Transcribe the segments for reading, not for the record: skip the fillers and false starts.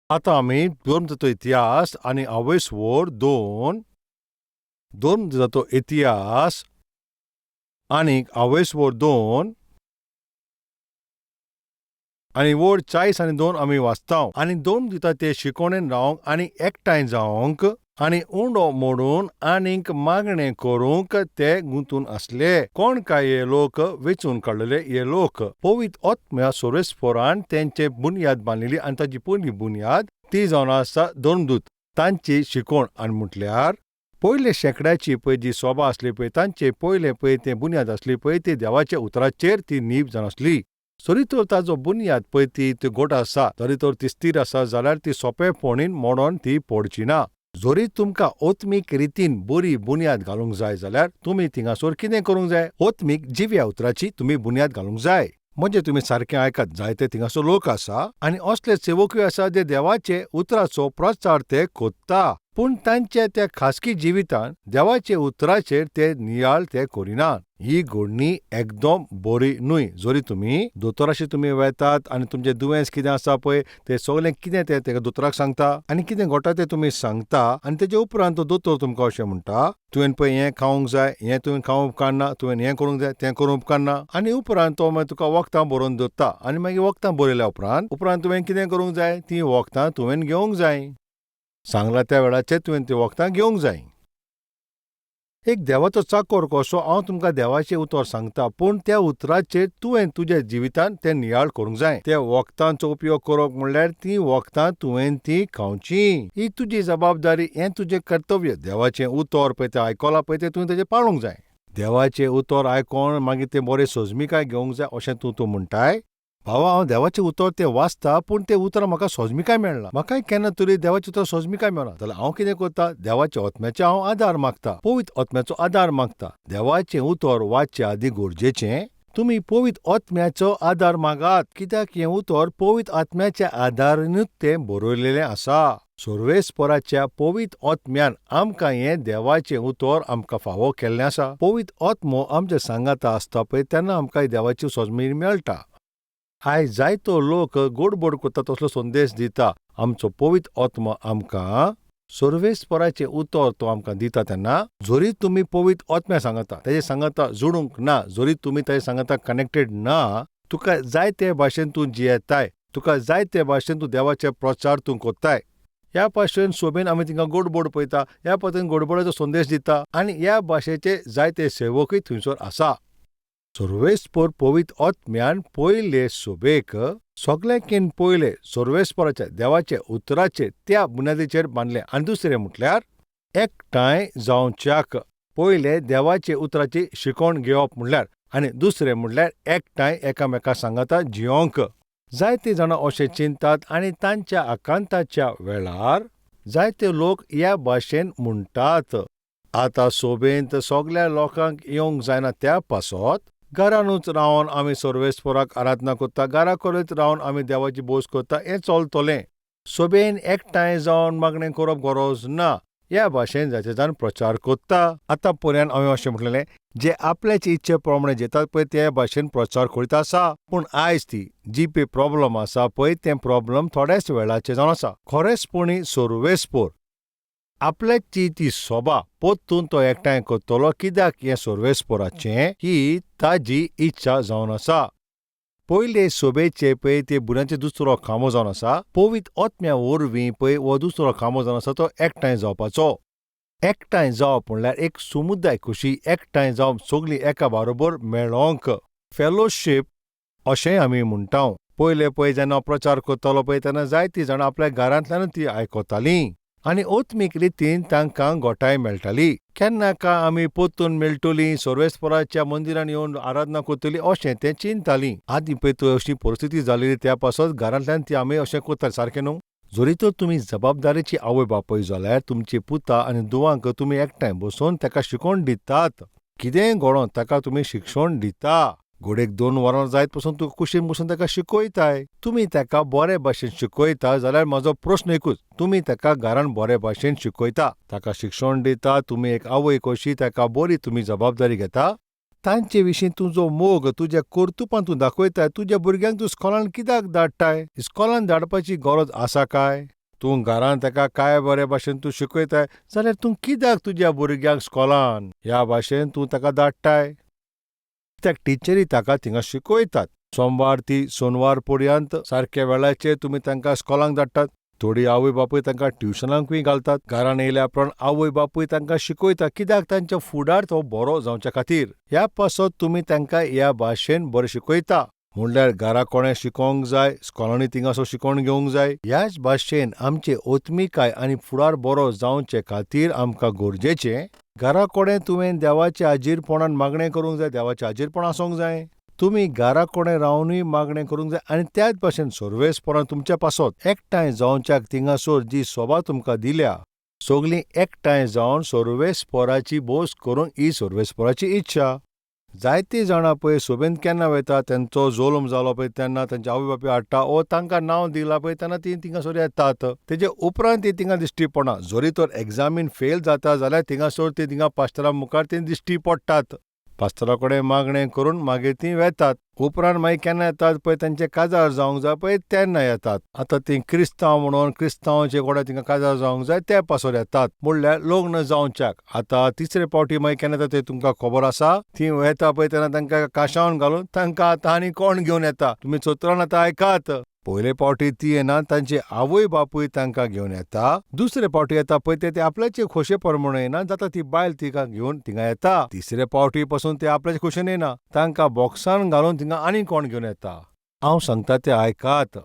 आतां आमी धर्म इतिहास आनी आवेसवोर दोन धर्म इतिहास आनी आवेसवोर दोन आनी वोड 40 आनी 2 आमी वाचतांव आनी दोन दिता ते शिकोणेन रावंक आनी एकठांय जावंक आनी उंडो मोडून आनीक मागणें करूंक ते गुंतून आसले. कोण काय हे लोक वेचून काडलेले हे लोक. पवित्र आत्म्या सोरेस्पोरान तेंचे बुनयाद बांदलेली आनी ताची पयली बुनयाद ती जावन आसा धर्मदूत तांची शिकोण आनी म्हटल्यार पयले शेकड्याची पळय जी सभा आसली पळय तांचे पयले पळय ते बुनयाद आसली पळय ती देवाच्या उतराचेर ती नीव जावन आसली. जरी तर ताजो बुनयाद पळय ती गोट आसा जरी तर ती स्थिर आसा जाल्यार ती सोंपेपणीन मोडोन ती पडची ना. जरी तुमकां ओत्मीक रितीन बरी बुनयाद घालूंक जाय जाल्यार तुमी थिंगासोर कितें करूंक जाय. ओत्मीक जिव्या उतराची तुमी बुनयाद घालूंक जाय. म्हणजे तुमी सारकें आयकात जायते थिंगासोर लोक आसा आनी असले सेवकूय आसा जे देवाचे उतराचो प्रचार ते कोत्ता पूण तांचे त्या खासगी जिवितान देवाचे उतराचेर ते नियाळ ते करिनात. ही घडणी एकदम बरी न्हय. जरी तुमी दोतोराशी तुमी वेतात आनी तुमचें दुयेंस कितें आसा पळय ते सगळें कितें ते दोतोराक सांगता आनी कितें घडटा तें तुमी सांगता आनी तेजे उपरांत तो दोतोर तुमकां अशें म्हणटा तुवें पळय हें खावंक जाय हें तुवें खावंक उपकारना तुवें हें करूंक जाय तें करूंक उपकारना आनी उपरांत तो मागीर तुका वखदां बरोवन दवरता आनी मागीर वखदां बरयल्या उपरांत तुवें कितें करूंक जाय तीं वखदां तुवें घेवंक जाय. सांगला त्या वेळाचेर तुवें ती वखदां घेवंक जाय. एक देवाचो चाकर कसो हांव तुमकां देवाचें उतर सांगता पूण त्या उतराचेर तुवें तुज्या जिवितान तें नियाळ करूंक जाय. त्या वखदांचो उपयोग करप म्हणल्यार तीं वखदां तुवें ती खावचीं. ही तुजी जबाबदारी हें तुजें कर्तव्य. देवाचें उतर पळय तें आयकलां पळय तें तुवें तेजें पाळूंक जाय. देवाचें उतर आयकोन मागीर तें बरें सोजमीकाय घेवंक जाय अशें तूं म्हणटाय. भावा हांव देवाचें उतर तें वाचता पूण तें उतर म्हाका सोजमीकाय मेळना. म्हाकाय केन्ना तरी देवाचें उतर सोजमीकाय मेळना जाल्यार हांव कितें करतां देवाच्या आत्म्याचो हांव आदार मागतां पवित्र आत्म्याचो आदार मागतां. देवाचें उतर वाचचे आदी गरजेचें तुमी पवित्र आत्म्याचो आदार मागात कित्याक हें उतर पवित्र आत्म्याच्या आदारानूच तें बरयलेलें आसा. सर्वेस्पराच्या पवित्र आत्म्यान आमकां हें देवाचें उतर आमकां फावो केल्लें आसा. पवित्र आत्मो आमच्या सांगाता आसता पळय तेन्ना आमकां देवाची सोजमी मेळटा. आयज जायतो लोक गोडबोड करता तसलो संदेश दिता. आमचो पवित्र आत्मा आमकां सर्वेस्पराचें उतर तो आमकां दिता तेन्ना जरी तुमी पवित्र आत्म्या सांगता तेजे सांगता जोडूंक ना जरी तुमी तेजे सांगता कनेक्टेड ना तुका जाय ते भाशेन तूं जियेताय तुका जाय ते भाशेन तूं देवाचे प्रचार तूं कोत्ताय. ह्या भाशेन सोबेन आमी तिंगा गोडबोड पळयता ह्या पद्दतीन गोडबोडाचो संदेश दिता आनी ह्या भाशेचे जायते सेवकूय थंयसर आसा. सर्वेस्पर पवित्र आत्म्यान पयले सोबेक सगळ्यांकीन पयले सर्वेस्पराच्या देवाचे उतराचेर त्या बुनयादीचेर बांदलें आनी दुसरें म्हटल्यार एकठांय जावच्याक पयले देवाचे उतराची शिकोण घेवप म्हणल्यार आनी दुसरें म्हणल्यार एकठांय एकामेका सांगता जियोंक. जायते जाणां अशें चिंतात आनी तांच्या आकांताच्या वेळार जायते लोक ह्या भाशेन म्हणटात. आतां सोबेंत सगळ्या लोकांक येवंक जायना त्या पासत घरानूच रावन आमी सर्वेस्पराक आराधना करता घरा कडेच रावन आमी देवाची बोस करता हें चलतलें. सोबेन एकठांय जावन मागणें करप गरज ना. ह्या भाशेन जायते जाण प्रचार करता. आतां पर्यंत हांवें अशें म्हटलेलें जे आपल्याचे इच्छे प्रमाणे जेतात पळय ते भाशेन प्रचार करीत आसा पूण आयज ती जी पळय प्रॉब्लम आसा पळय तें प्रॉब्लम थोड्याच वेळाचें जावन आसा. खरेंचपणी सर्वेस्पर आपल्याची ती सभा पोत्तून तो एकठांय करतलो कित्याक हें सर्वेस्पराचें ही ताजी इच्छा जावन आसा. पयले सोबेचे पळय ते बुन्याचे दुसरो खांबो जावन आसा पवित्र आत्म्या वरवीं पळय हो दुसरो खांबो जावन आसा तो एकठांय जावपाचो. एकठांय जावप म्हणल्यार एक समुदाय कशी एकठांय जावप सगळीं एका बरोबर मेळोंक फेलोशीप अशें आमी म्हणटाव. पयले पळय जेन्ना प्रचार करतालो पळय तेन्ना जायतीं जाणां आपल्या घरांतल्यानूच ती आयकतालीं आनी ओत्मीक रितीन तांकां गोठाय मेळटाली. केन्ना आमी पोत्तून मेळटलीं सर्वेस्पराच्या मंदिरान येवन आराधना करतलीं अशें तें चिंतालीं. आदीं पळय तर अशी परिस्थिती जाल्ली त्या पासत घरांतल्यान ती आमी अशें करतालीं सारकें न्हू. जरी तर तुमी जबाबदारेची आवय बापूय जाल्यार तुमची पुता आनी दुवांक तुमी एकठांय बसून ताका शिकोण दितात. कितेंय घडोवन ताका तुमी शिक्षण दिता. घोडेक 2 वरां जायत पासून तुका कुशीन बसून ताका शिकयताय. तुमी ताका बरे भाशेन शिकयता जाल्यार म्हजो प्रस्न एकूच तुमी ताका घरान बरे भाशेन शिकयता ताका शिक्षण दिता. तुमी एक आवय कशी ताका बरी तुमी जबाबदारी घेता. तांचे विशीं तुजो मोग तुज्या कर्तुपान तूं दाखयताय. तुज्या भुरग्यांक तूं इस्कॉलान कित्याक धाडटाय. इस्कॉलान धाडपाची गरज आसा काय तूं घरांत ताका काय बरे भाशेन तूं शिकयताय जाल्यार तूं कित्याक तुज्या भुरग्यांक स्कॉलान ह्या भाशेन तूं ताका धाडटाय? कित्याक टिचरी ताका थिंगा शिकयतात. सोमवार ती सोनवार पर्यंत सारक्या वेळाचेर तुमी तांकां स्कॉलांक धाडटात. थोडी आवय बापूय तांकां ट्युशनांकूय घालतात. घरान येयल्या उपरांत आवय बापूय तांकां शिकयता कित्याक तांच्या फुडार तो बरो जावच्या खातीर. ह्या पासत तुमी तांकां ह्या भाशेन बरें शिकयता. म्हणल्यार घरा कोणें शिकोवंक जाय, स्कॉलांनी थिंगासर शिकोवन घेवंक जाय. ह्याच भाशेन आमचे ओतमिकाय आनी फुडार बरो जावचे खातीर आमकां गरजेचें घरा कोणें तुवें देवाच्या हाजीरपणान मागणें करूंक जाय, देवाचें हाजीरपण आसूंक जाय. तुमी घरा कोणें रावनूय मागणें करूंक जाय आनी त्याच भाशेन सर्वेस्परां तुमच्या पासत एकठांय जावच्याक थिंगासर जी सभा तुमकां दिल्या, सगळीं एकठांय जावन सर्वेस्पराची भोस करूंक ही सर्वेस्पराची इच्छा. जायतीं जाणां पळय सभेंत केन्ना वयता तेंचो जल्म जालो पळय तेन्ना तेंचे आवय बापूय हाडटा वो तांकां नांव दिलां पळय तेन्ना तीं थिंगासर येतात. तेजे उपरांत तीं थिंगा दिश्टी पडना. जरी तर एग्जामीन फेल जाता जाल्यार थिंगासर तीं थिंगा पास्टरा मुखार तीं दिश्टी पडटात. पास्टरा कडेन मागणें करून मागीर तीं वेतात. उपरांत मागीर केन्ना येतात पळय तेंचें काजार जावंक जाय पळय तेन्ना येतात. आतां तीं क्रिस्तांव म्हणून क्रिस्तांवाचे कोणा थिंगा काजार जावंक जाय ते पासर येतात. म्हणल्यार लग्न जावच्याक. आतां तिसरे फावटी मागीर केन्ना येता तें तुमकां खबर आसा? तीं येता पळय तेन्ना तांकां काशावन घालून तांकां आतां आनी कोण घेवन येता तुमी चोत्रान आतां आयकात. पयले फावटी ती येना तांचे आवय बापूय तांकां घेवन येता. दुसरे फावटी येता पळय ते आपल्याचे खोशे प्रमाणे येना जाता ती बायल तिका घेवन थिंगा येता. तिसरे फावटी पासून ते आपल्याचे खोशेन येना, तांकां बॉक्सान घालून थिंगा आनी कोण घेवन येता. हांव सांगता ते आयकात.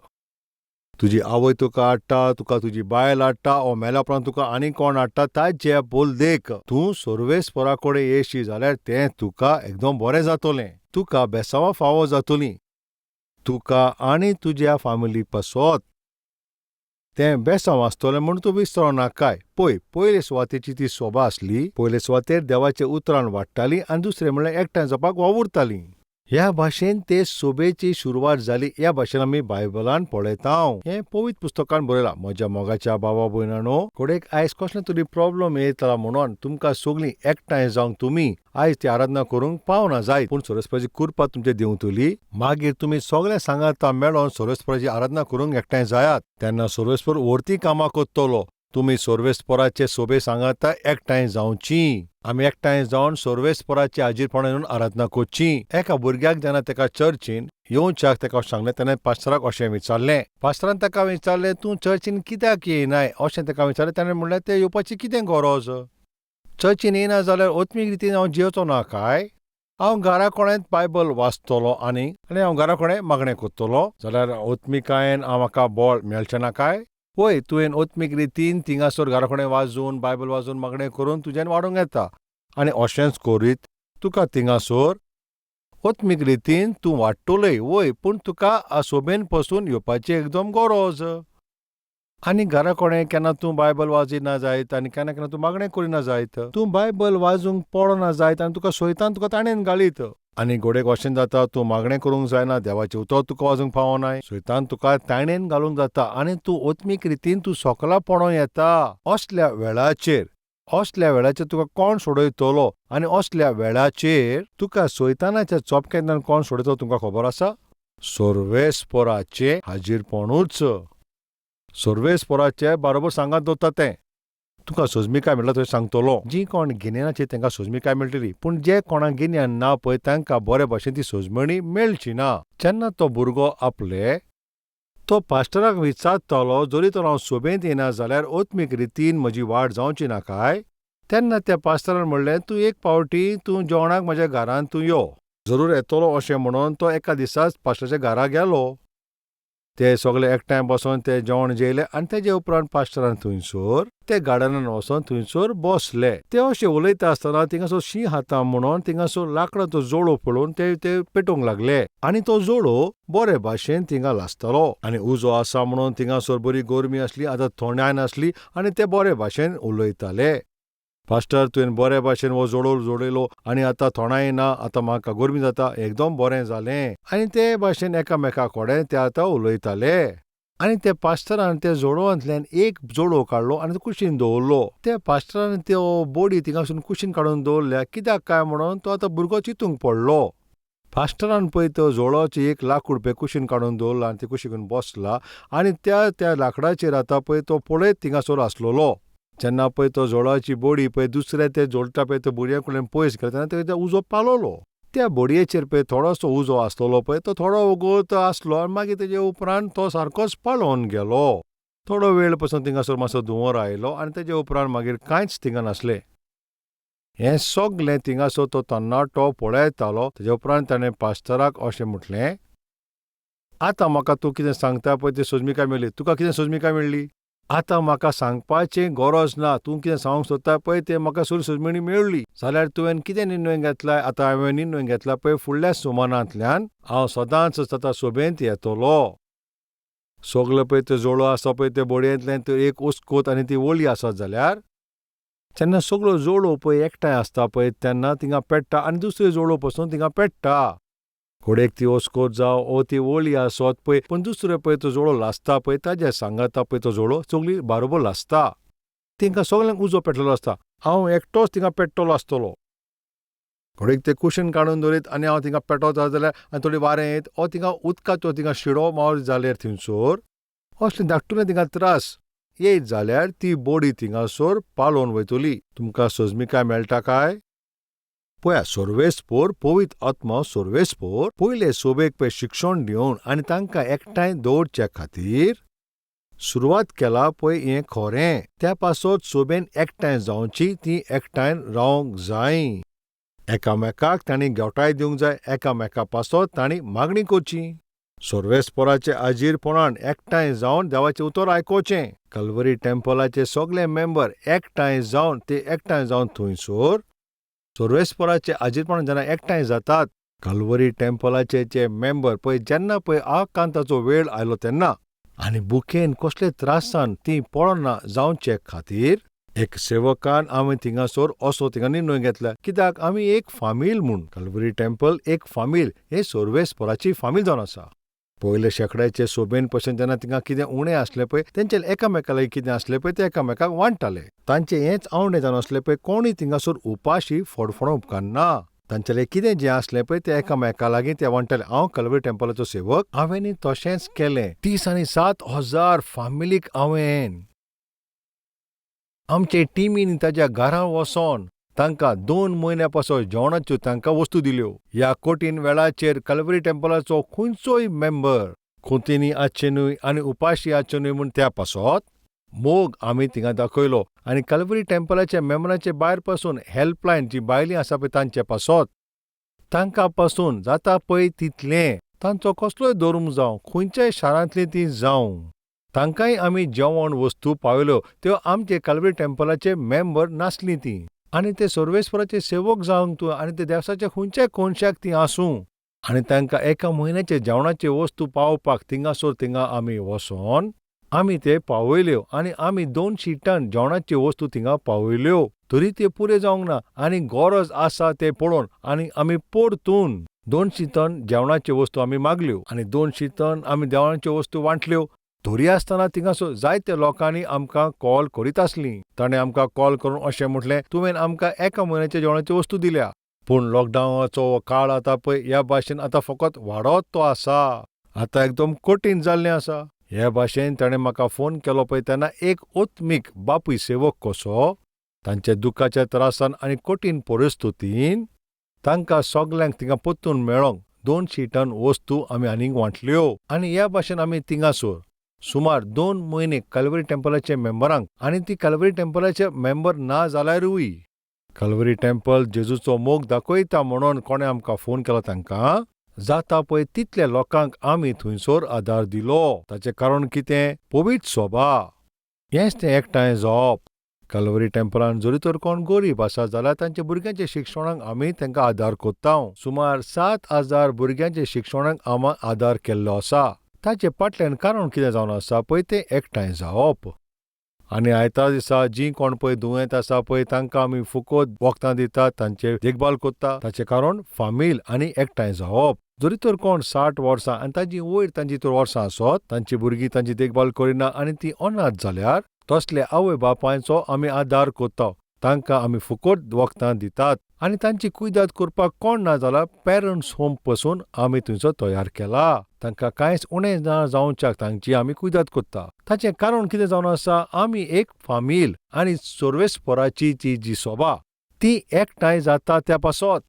तुजी आवय तुका हाडटा, तुका तुजी बायल हाडटा, ओ मेल्या उपरांत तुका आनी कोण हाडटा ताचे बोल देख. तूं सर्वेस्परा कडेन येयशी जाल्यार तें तुका एकदम बरें जातलें. तुका बेसांवां फावो जातलीं. तुका आनी तुज्या फॅमिली पासत तें बेसांव आसतलें म्हूण तूं विसरो नाकाय. पळय पयले सुवातेची ती सभा आसली. पयले सुवातेर देवाच्या उतरान वाडटालीं आनी दुसरें म्हणल्यार एकठांय जावपाक वावुरतालीं. ह्या भाशेन ते सभेची सुरवात जाली. ह्या भाशेन आमी बायबलान पळयतांव. हें पवित्र पुस्तकान बरयलां. म्हज्या मोगाच्या भावा भयणांनो, कोडेक आयज कसले तरी प्रॉब्लेम येतला म्हणून तुमकां सगळीं एकठांय जावन तुमी आयज ती आराधना करूंक पावना जायत. पूण सर्वेस्पराची कृपा तुमचे दिवतली. मागीर तुमी सगळे सांगाता मेळोन सर्वेस्पराची आराधना करूंक एकठांय जायात. तेन्ना सर्वेस्पर व्हरती कामां करतलो. तुमी सर्वेस्पराचे सभे सांगाता एकठांय जावचीं. आमी एकठांय जावन सर्वेस्पराचे हाजीरपणान येवन आराधना करची. एका भुरग्याक जेन्ना तेका चर्चीन येवच्याक तेका सांगलें तेन्ना पास्टराक अशें विचारलें. पास्टरान ताका विचारलें, तूं चर्चीन कित्याक येयनाय अशें ताका विचारलें. ताणें म्हणलें तें येवपाची कितें गरज? चर्चीन येयना जाल्यार ओत्मीक रितीन हांव जेवचो ना काय? हांव घरा कोणेंच बायबल वाचतलो आनी हांव घरा कोणें मागणें करतलो जाल्यार ओत्मिकायेन म्हाका बळ मेळचें ना काय? वय तुवें ओत्मीक रितीन थिंगासर घरा कोणें वाजून बायबल वाजून मागणें करून तुज्यान वाडूंक येता. आनी अशेंच करीत तुका थिंगासर ओत्मीक रितीन तूं वाडटलय. वय पूण तुका सोबेन पासून येवपाची एकदम गरज. आनी घरा कोणें केन्ना तूं बायबल वाजिना जायत आनी केन्ना केन्ना तूं मागणें करिना जायत. तूं बायबल वाजूंक पडना जायत आनी तुका सैतान तुका ताणेन घालीत. आनी गोडेक अशें जाता तूं मागणें करूंक जायना, देवाचें उतर तुका वाजूंक फावनाय, सैतान तुका ताणेन घालूंक जाता आनी तूं ओत्मीक रितीन तूं सोकला पडों येता. असल्या वेळाचेर तुका कोण सोडयतलो आनी असल्या वेळाचेर तुका सैतानाच्या चोपकेंतल्यान कोण सोडयतलो तुमकां खबर आसा? सर्वेस्पराचें हाजीरपणूच. सर्वेस्पराचें बरोबर सांगात दवरता तें. तुका सोजमिकाय मेळटा थंय सांगतलो. जीं कोण गिन्यानाची तांकां सोजमिकाय मेळटली, पूण जे कोणाक गिन्यान ना पळय तांकां बरे भाशेन ती सोजमणी मेळची ना. जेन्ना तो भुरगो तो पास्टराक विचारतलो, जरी तर हांव सोबेंत येना जाल्यार ओत्मीक रितीन म्हजी वाड जावची ना काय? तेन्ना त्या पास्टरान म्हणलें, तूं एक फावटी तूं जेवणाक म्हज्या घरांत तूं यो. जरूर येतलो अशें म्हणून तो एका दिसा पास्टराच्या घरा गेलो. ते सगळे एकठांय बसून ते जेवण जेयले आनी तेजे उपरांत पास्टरान थंयसर ते गार्डनान वचोन थंयसर बसले. ते अशें उलयता आसतना थिंगासर शीं खाता म्हणून थिंगासर लांकडाचो जोडो पळोवन ते पेटोवंक लागले. आनी तो जोडो बरे भाशेन थिंगा लासतालो. आनी उजो आसा म्हणून थिंगासर बरी गरमी आसली, आतां थंडाय नासली आनी ते बरे भाशेन उलयताले. पास्टर तुवें बरे भाशेन हो जोडो जोडयलो आनी आतां थोडाय ना, आतां म्हाका गरमी जाता, एकदम बरें जालें. आनी ते भाशेन एकामेका कडेन ते आतां उलयताले. आनी ते पास्टरान ते जोडोवांतल्यान एक जोडो काडलो आनी तो कुशीन दवरलो. ते पास्टरान त्यो बोडी थिंगासून कुशीन काडून दवरल्या कित्याक काय म्हणून तो आतां भुरगो चिंतूंक पडलो. फास्टरान पळय तो जोळोचे ₹1,00,000 कुशीन काडून दवरला आनी ते कुशीन बसला आनी त्या लाकडाचेर आतां पळय तो पळयत थिंगासोर आसलोलो. जेन्ना पळय तो जोळाची बोडी पळय दुसऱ्या ते जोडटा पळय त्या बोडये कडल्यान पयस गेलो तेन्ना तेजो उजो पालोलो. त्या बोडयेचेर पळय थोडोसो उजो आसलोलो पळय तो थोडो वगत आसलो आनी मागीर तेजे उपरांत तो सारकोच पाळोवन गेलो. थोडो वेळ पासून थिंगासोर मातसो धुंवर आयलो आनी तेजे उपरांत मागीर कांयच थिंगा नासलें. हें सगलें थिंगासोर तो तरणाटो पळयतालो. तेजे उपरांत ताणें पास्टराक अशें म्हटलें, आतां म्हाका तूं कितें सांगता पळय ती सोजमिकाय मेळ्ळी. तुका कितें सोजमिकाय मेळ्ळी? आतां म्हाका सांगपाची गरज ना. तूं कितें सांगूंक सोदता पळय तें म्हाका सगळी सोजमिणी मेळ्ळी. जाल्यार तुवें कितें निर्णय घेतला? आतां हांवें निर्णय घेतला पळय फुडल्या सुमानांतल्यान हांव सदांच आतां सोबेंत येतलो. सगलो पळय तो जोळो आसा पळय ते बोडयेंतल्यान तो एक उस्कोत आनी ती वळी आसत जाल्यार जेन्ना सगळ्यो जोळो पळय एकठांय आसता पळय तेन्ना थिंगा पेट्टा आनी दुसऱ्यो जोळो पासून थिंगा पेट्टा. घोडेक ती ओस्कोत जावं ओ ती वळी आसत पळय पूण दुसरो पळय तो जोळो लासता पळय ताजे सांगाता पळय तो जोळो सगळी बारोबर लासता. तिंका सगल्यांक उजो पेटलेलो आसता. हांव एकटोच थिंगा पेट्टलो आसतलो. घोडेक ते कुशीन काडून दवरीत आनी हांव थिंगा पेटोत जाल्यार आनी थोडी वारें येत ओ थिंगा उदकाचो थिंगा शिडो मावर जाल्यार थिंगसोर असले धाकटुले थिंगा त्रास येयत जाल्यार ती बोडी थिंगासोर पालोवन वयतली. तुमकां सोजमिकाय मेळटा काय? पळया सोर्वेस्पोर पवित्र आत्मा सोर्वेस्पोर पयले सोबेक पळय शिक्षण दिवन आनी तांकां एकठांय दवरचे खातीर सुरवात केला पळय हें खरें. त्या पासत सोबेन एकठांय जावची ती एकठांय रावंक जाय. एकामेकाक तांणी घेवटाय दिवंक जाय. एकामेका पासत तांणी मागणी करची. सोर्वेस्पोराचे आजीरपणान एकठांय जावन देवाचें उतर आयकोचें. कल्वरी टेम्पलाचे सगळे मेंबर एकठांय जावन थंयसोर सोर्वेस्पोराचे आजीरपणान जेन्ना एकठांय जातात कल्वरी टेम्पलाचे जे मेंबर पळय जेन्ना पळय आकांताचो वेळ आयलो तेन्ना आनी बुकेन कसले त्रासान ती पळोना जावचे खातीर एक सेवकान आमी थिंगासोर असो थिंगा निर्णय घेतला. कित्याक आमी एक फामील म्हूण कल्वरी टेम्पल एक फामील हे सोर्वेस्पोराची फामील जावन आसा. पयले शेकड्याचे सोबेन पसून जेन्ना थिंगा कितें उणें आसलें पळय तेंचे एकामेका लागीं कितें आसलें पळय ते एकामेकाक वांट्टाले. तांचें हेंच आवडे जावन आसलें पळय कोणूय थिंगासोर उपाशी फडफडो उपकारना. तांचेलें कितें जें आसलें पळय ते एकामेका लागीं ते वांट्टाले. हांव कल्वरी टेम्पलाचो सेवक हांवेंनी तशेंच केलें. 37,000 फामिलीक हांवें आमचे टिमीन ताच्या घरां वचोन तांकां 2 म्हयन्या पासून जेवणाच्यो तांकां वस्तू दिल्यो. ह्या कठीण वेळाचेर कल्वरी टेम्पलाचो खंयचोय मेंबर खुंतीनी आसचे न्हय आनी उपाशी आसचे न्हय म्हूण त्या पासत मोग आमी थिंगा दाखयलो. आनी कल्वरी टेम्पलाच्या मेंबरांचे भायर पासून हेल्पलायन जी बायलीं आसा पळय तांचे पासत तांकां पासून जाता पळय तितलें तांचो कसलोय धर्म जावं खंयच्याय शारांतली ती जावं तांकांय आमी जेवण वस्तू पावयल्यो. त्यो आमचे कल्वरी टेम्पलाचे मेंबर नासलीं तीं आनी ते सोर्वेस्पोराचे सेवक जावंक तूं आनी ते देवसाच्या खंयच्याय कोनशाक तीं आसूं आनी तांकां एका म्हयन्याचे जेवणाचे वस्तू पावोवपाक थिंगा आमी वचोन आमी ते पावयल्यो आनी आमी 200 टन जेवणाच्यो वस्तू थिंगा पावयल्यो. तरी ते पुरे जावंक ना आनी गरज आसा ते पळोवन आनी आमी परतून 200 टन जेवणाच्यो वस्तू आमी मागल्यो आनी 200 टन आमी जेवणाच्यो वस्तू वांटल्यो. तरी आसतना थिंगासोर जायत्या लोकांनी आमकां कॉल करीत आसलीं. ताणें आमकां कॉल करून अशें म्हटलें तुवें आमकां एका म्हयन्याच्या जेवणाच्यो वस्तू दिल्या पूण लॉकडावनाचो काळ आतां पळय ह्या भाशेन आतां फकत वाडत तो आसा. आतां एकदम कठीण जाल्लें आसा. हे भाशेन ताणें म्हाका फोन केलो पळय तेन्ना एक ओत्मीक बापूय सेवक कसो तांच्या दुखाच्या त्रासान आनी कठीण परिस्थितीन तांकां सगल्यांक थिंगा परतून मेळोंक 200 टन वस्तू आमी आनीक वांटल्यो. आनी ह्या भाशेन आमी थिंगासोर सुमार 2 म्हयने कल्वरी टेम्पलाचे मेंबरांक आनी ती कल्वरी टेम्पलाचे मेंबर ना जाल्यारूय कल्वरी टेम्पल जेजूचो मोग दाखयता म्हणून कोणें आमकां फोन केलो तांकां जाता पळय तितल्या लोकांक आमी थंयसोर आदार दिलो. ताचें कारण कितें? पवित्र सभा हेंच तें एकठांय जावप. कल्वरी टेम्पलान जरी तर कोण गरीब आसा जाल्यार तांच्या भुरग्यांच्या शिक्षणाक आमी तांकां आदार कोत्ता. सुमार 7,000 भुरग्यांच्या शिक्षणाक आमी आदार केल्लो आसा. ताचे फाटल्यान कारण कितें जावन आसा पळय तें एकठांय जावप. आनी आयतार दिसा जीं कोण पळय दुयेंत आसा पळय तांकां आमी फुकट वखदां दितात तांचे देखभाल कोत्ता. ताचें कारण फामील आनी एकठांय जावप. जरी तर कोण 60 वर्सां आनी तांची वयर तांची तर वर्सां आसत तांची भुरगीं तांची देखभाल करिना आनी ती अनाथ जाल्यार तसले आवय बापायचो आमी आदार कोत्ता. तांकां आमी फुकट वखदां दितात आनी तांची कुयदाद करपाक कोण ना जाल्यार पेरंट्स होम पासून आमी थंयचो तयार केला. तांकां कांयच उणें ना जावच्याक तांची आमी कुयदाद करता. ताचें कारण कितें जावन आसा, आमी एक फामील आनी सर्वेस्पराची ती जी सोबा ती एकठांय जाता त्या पासत.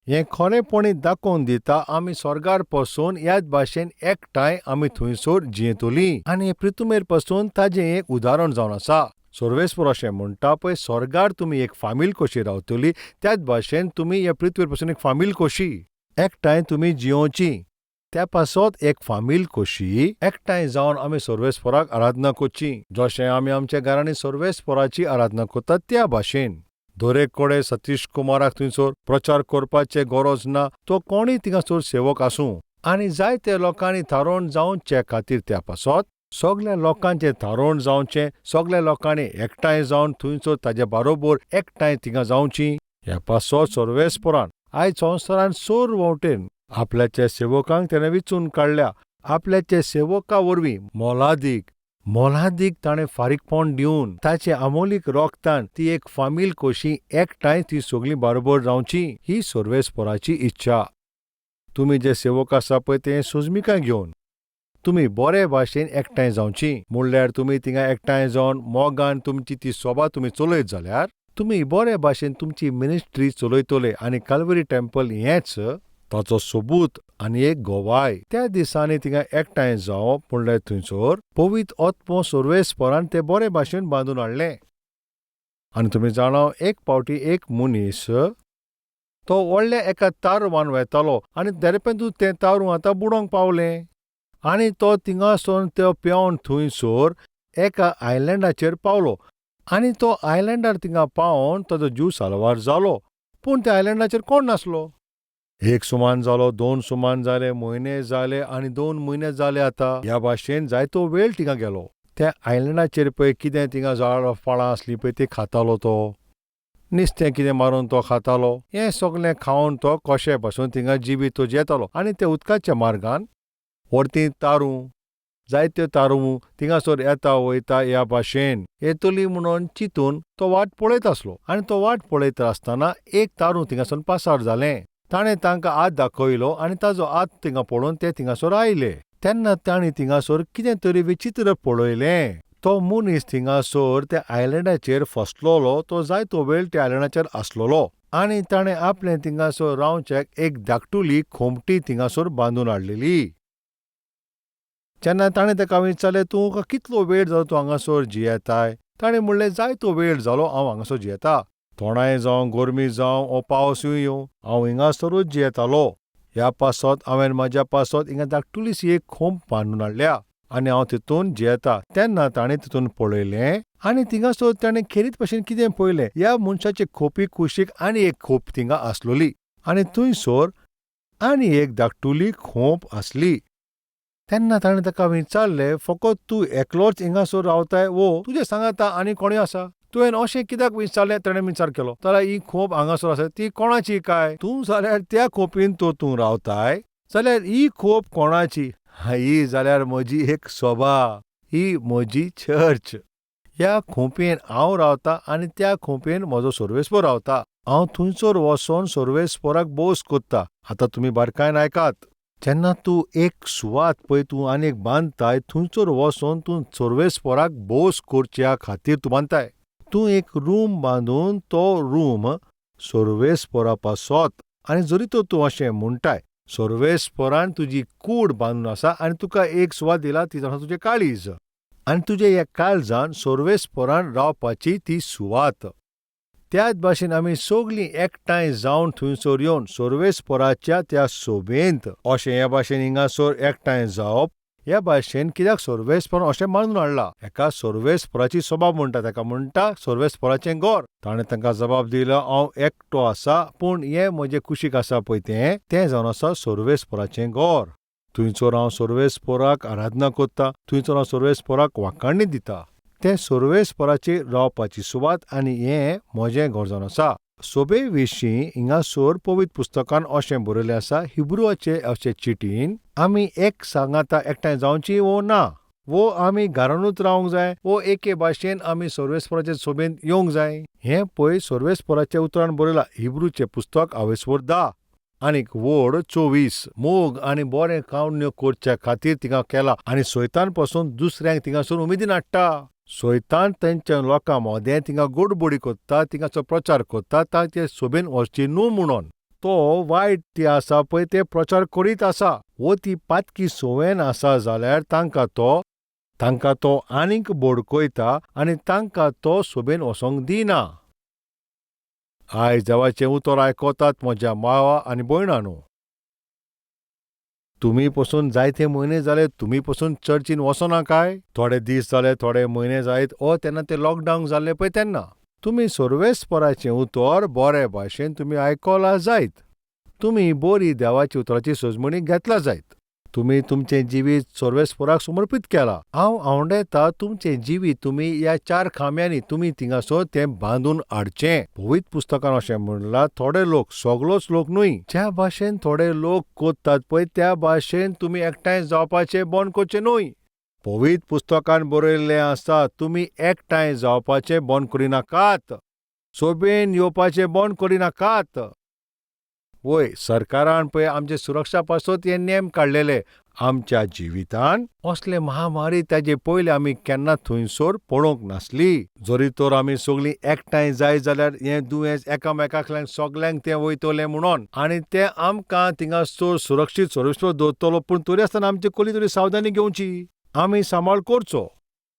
हें खरेपणी दाखोवन दिता आमी स्वर्गार पासून ह्याच भाशेन एकठांय आमी थंयसर जियेतलीं आनी हे पृथ्वीर पासून ताजें एक उदाहरण जावन आसा. सर्वेस्पर अशें म्हणटा पळय, स्वर्गार तुमी एक फामील कशी रावतली, त्याच भाशेन तुमी ह्या पृथ्वीर पासून एक फामील कशी एकठांय तुमी जियोची. त्या पासत एक फामील कशी एकठांय जावन आमी सर्वेस्पराक आराधना करची. जशें आमी आमच्या घरांनी सर्वेस्पराची आराधना करतात त्या भाशेन. दरेक कडेन सतीश कुमाराक थंयसर प्रचार करपाचे गरज ना. तो कोणीय थिंगासर सेवक आसूं आनी जायते लोकांनी थारोवन जावचे खातीर त्या पासत सगळ्या लोकांचें थारोवन जावचें, सगळ्या लोकांनी एकठांय जावन थंयसर ताजे बारोबर एकठांय थिंगा जावचीं. ह्या पासत सर्वेस्परान आयज संवसारान चोर वटेन आपल्याच्या सेवकांक तेणें विचून काडल्या. आपल्याच्या सेवका वरवीं मोलादीक ताणें फारीकपण दिवन ताचे अमोलीक रोगतान ती एक फामील कशी एकठांय ती सगळीं बारोबर रावची. ही सर्वेस्पराची इच्छा. तुमी जे सेवक आसा पळय ते सुजमिकाय घेवन तुमी बरे भाशेन एकठांय जावची. म्हणल्यार तुमी थिंगा एकठांय जावन मोगान तुमची ती सोबा तुमी चलयत जाल्यार तुमी बरे भाशेन तुमची मिनिस्ट्री चलयतले आनी कॅल्वरी टेंपल हेंच ताचो सबूत आनी एक गोवाय. त्या दिसांनी थिंगा एकठांय जावप म्हणल्यार थंयसर पवित्र आत्मो सर्वेस्परान ते बरे भाशेन बांदून हाडलें. आनी तुमी जाणा, एक पावटी एक मनीस तो व्हडल्या एका तारवान वेतालो आनी देरेपेंतूच तें तारू आतां बुडोंक पावलें. आनी तो थिंगासोन तो पेंवन थंयसर एका आयलँडाचेर पावलो आनी तो आयलँडार थिंगा पावन ताचो जीव साल्वार जालो. पूण त्या आयलँडाचेर कोण नासलो. 1 सुमान जालो, 2 सुमान जाले, म्हयने जाले आनी 2 म्हयने जाले. आतां ह्या भाशेन जायतो वेळ थिंगा गेलो. त्या आयलँडाचेर पळय कितें थिंगा झाडां फळां आसलीं पळय ती खातालो तो. नुस्तें कितें मारून तो खातालो. हें सगळें खावन तो कशे पासून थिंगा जिवीत तो जेतालो. आनी ते उदकाच्या मार्गान व्हडतीं तारू जायत्यो तारू थिंगासर येता वयता ह्या भाशेन येतली म्हणून चिंतून तो वाट पळयत आसलो. आनी तो वाट पळयत आसतना एक तारू थिंगासून पासार जालें. ताणें तांकां हात दाखयलो आनी ताजो हात थिंगा पळोवन ते थिंगासर आयले. तेन्ना तांणी थिंगासर कितें तरी विचित्र पळयलें. तो मनीस थिंगासर त्या आयलँडाचेर फसलोलो. तो जायतो वेळ त्या आयलँडाचेर आसलोलो आनी ताणें आपलें थिंगासर रावच्याक एक धाकटुली खोमटी थिंगासर बांदून हाडलेली. जेन्ना ताणें ताका विचारलें, तुका कितलो वेळ जालो तूं हांगासर जियेताय? ताणें म्हणलें, जायतो वेळ जालो हांव हांगासर जियेता. थोडांय जावं, गरमी जावं ओ पावसूय येवं, हांव हिंगासरूच जियेतालो. ह्या पासत हांवें म्हाज्या पासत हिंगा धाकटुलीशी एक खोंप बांदून हाडल्या आनी हांव तितून जियेता. तेन्ना ताणें तितून पळयलें आनी थिंगासर ताणें खेरीत भाशेन कितें पळयलें, ह्या मनशाचे खोपी कुशीक आनी एक खोप थिंगा आसलोली आनी थंयसर आनी एक धाकटुली खोप आसली. तेन्ना ताणें ताका विचारलें, फकत तूं एकलोच हिंगासर रावताय वो तुजे सांगाता आनी कोणूय आसा? तुवें अशें कित्याक विचारलें? ताणें विचार केलो. जाल्यार ही खोप हांगासर आसा ती कोणाची काय? तूं जाल्यार त्या खोपीन तूं रावताय जाल्यार ही खोप कोणाची? ही जाल्यार म्हजी एक सोबा, ही म्हजी चर्च. ह्या खोपयेन हांव रावतां आनी त्या खोपयेन म्हजो सर्वेस्पर रावता. हांव थंयसर वचोन सर्वेस्पराक बोस कोत्ता. आतां तुमी बारकायन आयकात. जेन्ना तूं एक सुवात पळय तूं आनी एक बांदताय, थंयसर वचोन तूं सर्वेस्पराक बोस करच्या खातीर तूं बांदताय. तूं एक रूम बांदून तो रूम सर्वेस्परा पासत आनी जरी तर तूं अशें म्हणटाय सर्वेस्परान तुजी कूड बांदून आसा आनी तुका एक सुवात दिला, ती जावन तुजें काळीज आनी तुजे ह्या काळजान सर्वेस्परान रावपाची ती सुवात. त्याच भाशेन आमी सगळीं एकठांय जावन थंयसर येवन सर्वेस्पराच्या त्या सोबेंत अशें ह्या भाशेन हिंगासर एकठांय जावप. ह्या भाशेन कित्याक सर्वेस्परान अशें बांदून हाडलां. एका सर्वेस्पराची सभा म्हणटा, ताका म्हणटा सर्वेस्पराचें घर. ताणें तांकां जबाब दिलो, हांव एकटो आसा पूण हें म्हजें कुशीक आसा पळय तें जावन आसा सर्वेस्पराचें घर. थंयसर हांव सर्वेस्पराक आराधना करतां. थंयसर हांव सर्वेस्पराक वाखाणणी दितां. तें सर्वेस्पराचेर रावपाची सुवात आनी हें म्हजें घर जावन आसा. सोबे विशीं हिंगासर पवित्र पुस्तकान अशें बरयलें आसा, हिब्रूचे अशे चिटीन, आमी एक सांगाता एकठांय जावची वो ना. वो आमी घरानूच रावंक जाय वो एके भाशेन आमी सर्वेस्पराचे सोबेन येवंक जाय. हें पळय सर्वेस्पराच्या उतरान बरयलां हिब्रूचें पुस्तक 10 आनीक वोड 24 मोग आनी बरें कावण्यो करचे खातीर तिंगा केला आनी सैतान पासून दुसऱ्यांक तिंगासून उमेदीन हाडटा. सैतान तेंच्या लोकां मोदें तिंगा गोडबोडी कोत्ता तिंगाचो प्रचार कोत्ता तांचे सोबेन वचची न्हू म्हणून. तो वायट ती आसा पळय ते प्रचार करीत आसा वो ती पातकी सवयेन आसा जाल्यार तांकां तो आनीक बोडकयता आनी तांकां तो सोबेन वसोंक दिना. आयज देवाचें उतर आयकोतात म्हज्या मावा आनी भयणांनो. तुमी पसून जायते म्हयने जाले तुमी पसून चर्चीन वचना काय? थोडे दीस जाले थोडे म्हयने जायत तेन्ना ते लॉकडावन जाल्ले पळय तेन्ना. तुमी सर्वेस्पराचें उतर बरे भाशेन तुमी आयकोलां जायत. तुमी बरी देवाची उतराची सोजमणी घेतला जायत. तुमी तुमचें जिवीत सर्वेस्पराक समर्पीत केलां. हांव आवडेता तुमचें जिवीत तुमी ह्या 4 खांब्यांनी तुमी थिंगासर तें बांदून हाडचें. पवित्र पुस्तकान अशें म्हणलां थोडे लोक सगळोच लोक न्हय ज्या भाशेन थोडे लोक कोत्तात पळय त्या भाशेन तुमी एकठांय जावपाचें बंद करचें न्हय. पवित्र पुस्तकान बरयल्लें आसा तुमी एकठांय जावपाचें बंद करिनाकात. सोबेन येवपाचें बंद करिनाकात. वय सरकारान पळय आमचे सुरक्षा पासत हे नेम काडलेले. आमच्या जिवितान असले महामारी ताजे पयलीं आमी केन्ना थंयसर पळोवंक नासली. जरी तर आमी सगळीं एकठांय जाय जाल्यार हें दुयेंस एकामेकांतल्यान सगल्यांक तें वयतलें म्हणून आनी तें आमकां थिंगासर सुरक्षीत सर्वेस्पर दवरतलो पूण तरी आसतना आमची कसली तरी सावधानी घेवची. आमी सांबाळ करचो.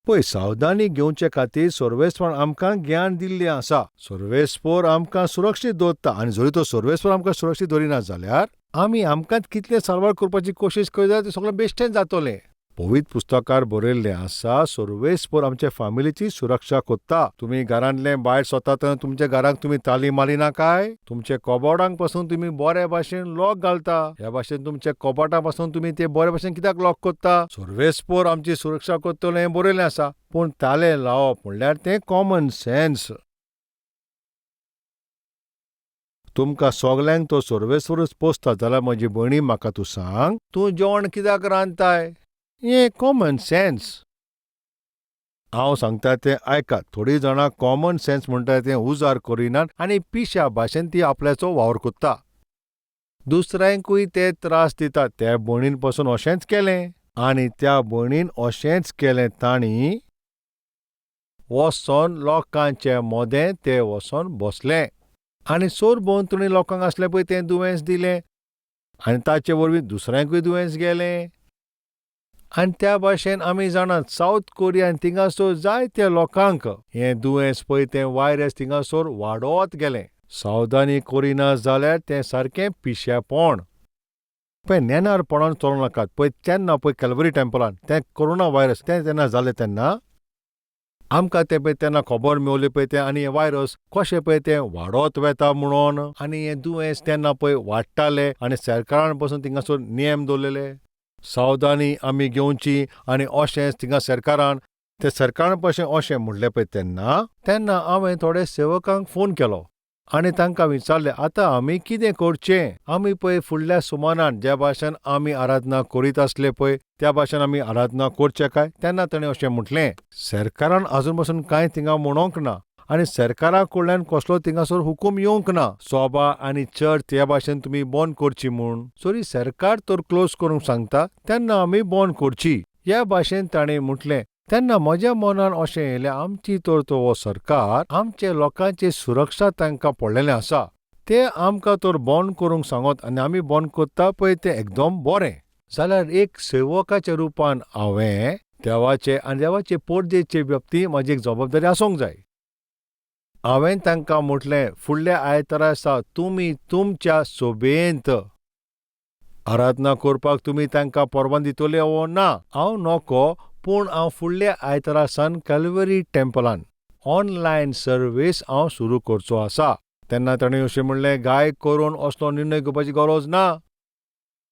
पळय सावधानी घेवचे खातीर सर्वेस्परान आमकां ज्ञान दिल्लें आसा. सर्वेस्पर आमकां सुरक्षीत दवरता आनी जरी तो सर्वेस्पर आमकां सुरक्षीत दवरिना जाल्यार आमी आमकांच कितले सांबाळ करपाची कोशिश करीत तें सगळें बेश्टें जातलें. पवित्र पुस्तकार बरयल्लें आसा सर्वेस्पर आमचे फामिलीची सुरक्षा कोत्ता. तुमी घरांतलें भायर सरता तेन्ना तुमच्या घराक तुमी ताली मारिना काय? तुमचे कबोर्डांक पासून तुमी बरे भाशेन लॉक घालता. ह्या भाशेन तुमच्या कपाटां पासून तुमी ते बरे भाशेन कित्याक लॉक कोत्ता? सर्वेस्पर आमची सुरक्षा कोत्तलो हें बरयल्लें आसा. पूण ताले लावप म्हणल्यार तें कॉमन सेन्स. तुमकां सगल्यांक तो सर्वेस्परूच पोसता जाल्यार म्हजी भयणी म्हाका तूं सांग तूं जेवण कित्याक रांदताय? हें कॉमन सेन्स. हांव सांगता तें आयकात. थोडीं जाणां कॉमन सेन्स म्हणटा तें उजार करिनात आनी पिश्या भाशेन ती आपल्याचो वावर कोत्ता. दुसऱ्यांकूय ते त्रास दितात. त्या भयणीन पासून अशेंच केलें आनी त्या भयणीन अशेंच केलें तांणी वचोन लोकांचें मोदें ते वचोन बसलें आनी सोरभोंवतणी लोकांक आसलें पळय तें दुयेंस दिलें आनी ताचे वरवीं दुसऱ्यांकूय दुयेंस गेलें. आनी त्या भाशेन आमी जाणात सावथ कोरियान थिंगासर जायत्या लोकांक हें दुयेंस पळय तें वायरस थिंगासर वाडत गेलें. सावधानी करिना जाल्यार तें सारकें पिशेपण. पळय नेनारपणान चलों नाकात. पळय तेन्ना पळय कॅल्वरी टेंपलान तें कोरोना वायरस तें तेन्ना जालें तेन्ना आमकां तें पळय तेन्ना खबर मेवली पळय तें आनी हें वायरस कशें पळय तें वाडत वेता म्हणून आनी हें दुयेंस तेन्ना पळय वाडटालें आनी सरकारान पासून थिंगासर नेम दवरलेले. सावधानी आमी घेवची आनी अशेंच थिंगा सरकारान पासून अशें म्हणलें पळय तेन्ना हांवें थोडे सेवकांक फोन केलो आनी तांकां विचारलें आतां आमी कितें करचें? आमी पळय फुडल्या सुमारान ज्या भाशेन आमी आराधना करीत आसले पळय त्या भाशेन आमी आराधना करचें काय? तेन्ना ताणें अशें म्हटलें सरकारान आजून पासून कांय थिंगा म्हणोंक ना आनी सरकारा कडल्यान कसलो थिंगासर हुकूम येवंक ना सभा आनी चर्च ह्या भाशेन तुमी बंद करची म्हूण. जरी सरकार तर क्लोज करूंक सांगता तेन्ना आमी बंद करची ह्या भाशेन ताणें म्हटलें. तेन्ना म्हज्या मनान अशें येयलें आमची तर तो हो सरकार आमचे लोकांची सुरक्षा तांकां पडलेलें आसा. ते आमकां तर बंद करूंक सांगत आनी आमी बंद करता पळय तें एकदम बरें. जाल्यार एक सेवकाच्या रुपान हांवें देवाचे आनी देवाचे पर्देचे व्यक्ती म्हाजी एक जबाबदारी आसूंक जाय. हांवें तांकां म्हटलें फुडल्या आयतारा सावन तुमी तुमच्या सोबेंत आराधना करपाक तुमी तांकां परवान दितले वो ना हांव नोको पूण हांव फुडल्या आयतारा सावन कॅल्वरी टेंपलान ऑनलायन सर्वीस हांव सुरू करचो आसा. तेन्ना ताणें अशें म्हणलें घाय करून असलो निर्णय घेवपाची गरज ना.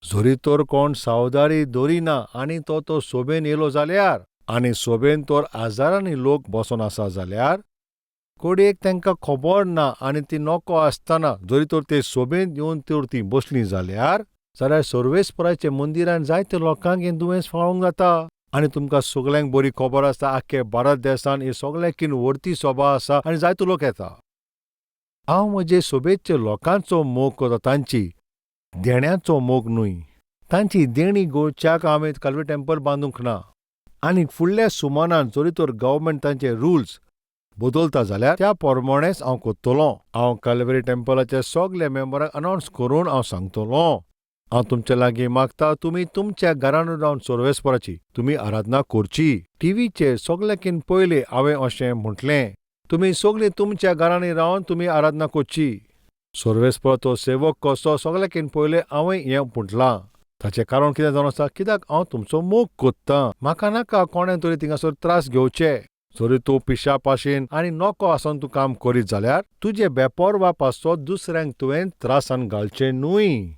जरी तर कोण सावधानी दवरिना आनी तो सोबेन येयलो जाल्यार आनी सोबेन तर आजारांनी लोक बसून आसा जाल्यार कोडयेक तांकां खबर ना आनी ती नोको आसतना जरी तर ते सोबेन येवन तर ती बसलीं जाल्यार सर्वेस्पराचे मंदिरान जायत्या लोकांक हें दुयेंस फाळोवंक जाता. आनी तुमकां सगल्यांक बरी खबर आसा आख्खे भारत देशांत ही सगळ्याकीन व्हडती सभा आसा आनी जायतो लोक येता. हांव म्हजे सोबेतच्या लोकांचो मोग करता, तांची देण्यांचो मोग न्हय. तांची देणी गोळच्याक आमी कॅल्वरी टेंपल बांदूंक ना. आनी फुडल्या सुमारान जरी तर गव्हर्मेंट तांचे रुल्स बदलता जाल्यार त्या प्रमाणेच हांव करतलों. हांव कॅल्वरी टेंपलाच्या सगल्या मेंबरांक अनावन्स करून हांव सांगतलों. हांव तुमचे लागीं मागता, तुमी तुमच्या घरांत रावन सर्वेस्पराची तुमी आराधना करची. टीव्हीचेर सगल्याकीन पयलीं हांवें अशें म्हटलें, तुमी सगळीं तुमच्या घरांनी रावन तुमी आराधना करची. सर्वेस्पर तो सेवक कसो सगल्याकीन पयलीं हांवें हें म्हटलां. ताचें कारण कितें जावन आसा, कित्याक हांव तुमचो मोग कोत्तां. म्हाका नाका कोणें तरी थिंगासर त्रास घेवचे. जरी तूं पिशाप आशीन आनी नोको आसून तूं काम करीत जाल्यार तुजे बेपरवा पासत दुसऱ्यांक तुवें त्रासान घालचें न्हय.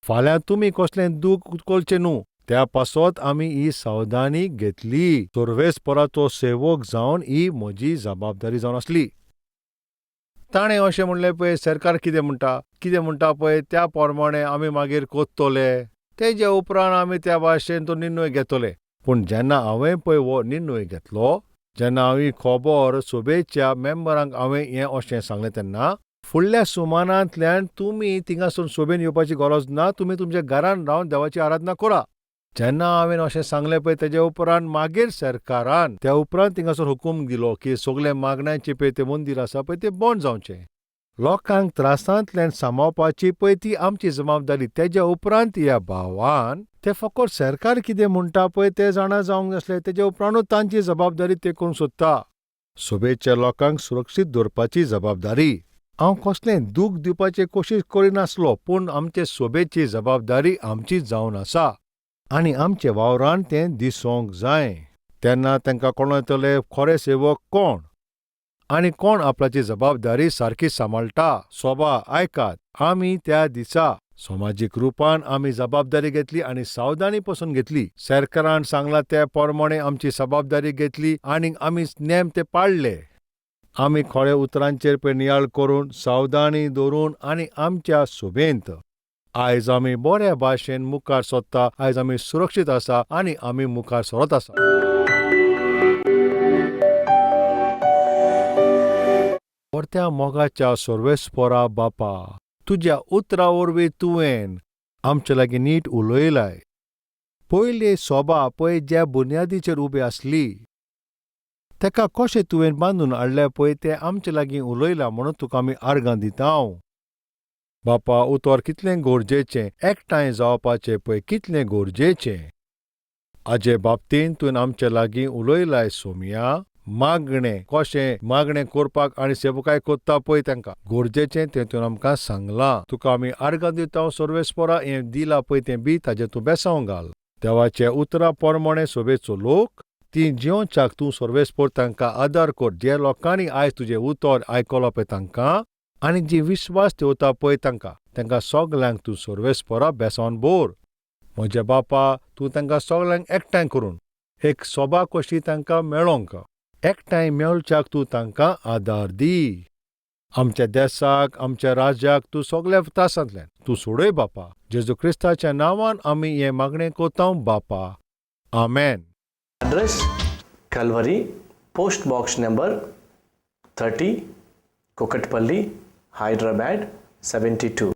फाल्यां तुमी कसलें दूख करचें न्हू. त्या पासत आमी ही सावधानी घेतली. सर्वेस्पराचो सेवक जावन ही म्हजी जबाबदारी जावन आसली. ताणें अशें म्हणलें पळय, सरकार कितें म्हणटा पळय त्या प्रमाणें आमी मागीर कोत्तले. तेजे उपरांत आमी त्या भाशेन तो निर्णय घेतले. पूण जेन्ना हांवें पळय हो निर्णय घेतलो, जेन्ना हांव ही खबर सोबेच्या मेंबरांक हांवें हें अशें सांगलें तेन्ना फुडल्या सुमारांतल्यान तुमी थिंगासून सोबेन येवपाची गरज ना. तुमी तुमच्या घरांत रावन देवाची आराधना करा. जेन्ना हांवें अशें सांगलें पळय तेजे उपरांत मागीर सरकारान त्या उपरांत थिंगासर हुकूम दिलो की सगळे मागण्यांचें पळय तें मंदीर आसा पळय तें बंद जावचें. लोकांक त्रासांतल्यान सांबाळपाची पळय ती आमची जबाबदारी. तेज्या उपरांत ह्या भावान ते फकत सरकार कितें म्हणटा पळय तें जाणा जावंक नासलें. तेज्या उपरांतूच तांची जबाबदारी ते करूंक सोदता. सोबेच्या लोकांक सुरक्षीत दवरपाची जबाबदारी. हांव कसलें दूख दिवपाची कोशीश करिनासलो, पूण आमचे सोबेची जबाबदारी आमची जावन आसा आनी आमचे वावरांत तें दिसोंक जाय. तेन्ना तांकां कळयतले खरे सेवक कोण आनी कोण आपल्याची जबाबदारी सारकी सांबाळटा. सभा आयकात, आमी त्या दिसा समाजीक रुपान आमी जबाबदारी घेतली आनी सावधानी पासून घेतली. सरकारान सांगलां त्या प्रमाणें आमची जबाबदारी घेतली आनी आमी नेम ते पाळले. आमी खरे उतरांचेर पळय नियाळ करून सावधानी दवरून आनी आमच्या सोबेंत आयज आमी बऱ्या भाशेन मुखार सरता. आयज आमी सुरक्षीत आसा आनी आमी मुखार सरत आसा. परत्या मोगाच्या सर्वेस्परा बापा, तुज्या उतरा वरवीं तुवें आमचे लागीं नीट उलयलाय. पयली सभा पळय ज्या बुन्यादीचेर उबी आसली तेका कशें तुवें बांदून हाडलें पळय तें आमचे लागीं उलयलां म्हणून तुका आमी आर्गां दितांव. बापा, उतर कितलें गरजेचें, एकठांय जावपाचें पळय कितलें गरजेचें. हाजे बाबतींत तुवें आमचे लागीं उलयलाय सोम्या. मागणें कशें मागणें करपाक आनी सेवकाय कोत्ता पळय तांकां गरजेचें तें तुवें आमकां सांगलां. तुका आमी आर्गां दिता. सर्वेस्परा हें दिलां पळय तें बी ताजें तूं बेसांव घाल. देवाचे उतरा प्रमाणें सोबेचो लोक ती जेवच्याक तूं सर्वेस्पर तांकां आदार कर. जे लोकांनी आयज तुजें उतर आयकलां पळय तांकां आनी जी विश्वास ठेवता पळय तांकां सगल्यांक तूं सर्वेस्परा बेसावन बोर. म्हज्या बापा, तूं तांकां सगल्यांक एकठांय करून एक सभा कशी तांकां मेळोंक एकठांय मेळच्याक तूं तांकां आदार दी. आमच्या देशाक आमच्या राज्याक तूं सगल्या त्रासांतल्यान तूं सोडय बापा. जेजू क्रिस्ताच्या नांवान आमी हें मागणें कोतांव बापा. आमेन. Address Calvary, Post Box number 30, Kukatpalli, Hyderabad 72.